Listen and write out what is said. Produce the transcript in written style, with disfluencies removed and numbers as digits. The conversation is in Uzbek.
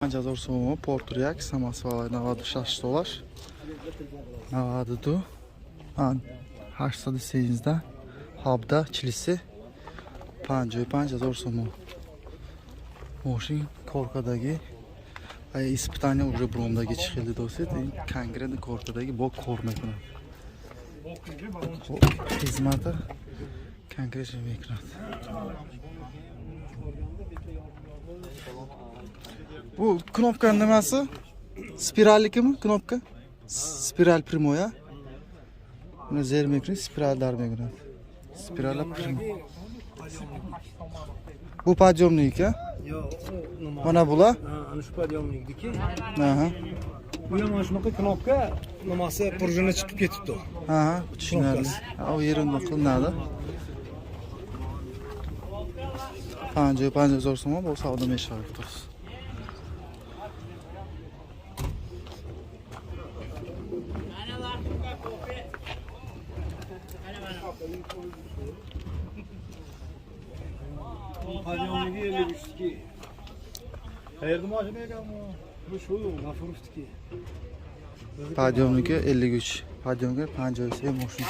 $5000 so'm Portrex samosval $96. Navadidu. 808 da Habda chilisi $5000 so'm. Moshin korkadagi испытание уже бромдagi chiqildi do'stlar. Konkretно korkadagi bok ko'rmayman. Xizmati konkretно mehnat. Bu knopka nimasi? Spirallikimi knopka? Spiral primoya. Buni zermekni spirallar megnat. Spirallar primo. Bu podyomnik-a? Yo'q, Mana bular? ana shu podyomnikniki. Aha. Bu ham mana shunaqa knopka, nimasi prujina chiqib ketibdi. Aha, tushunarli. O yerida qilinadi. $5000 so'm bu savdo mesharif turibdi. Podyomniki 53'tiki. Qayerda mashina ekan bu? Bu shu G'afurovniki. Podyomniki 53. Podyomga 50 so'm mashina.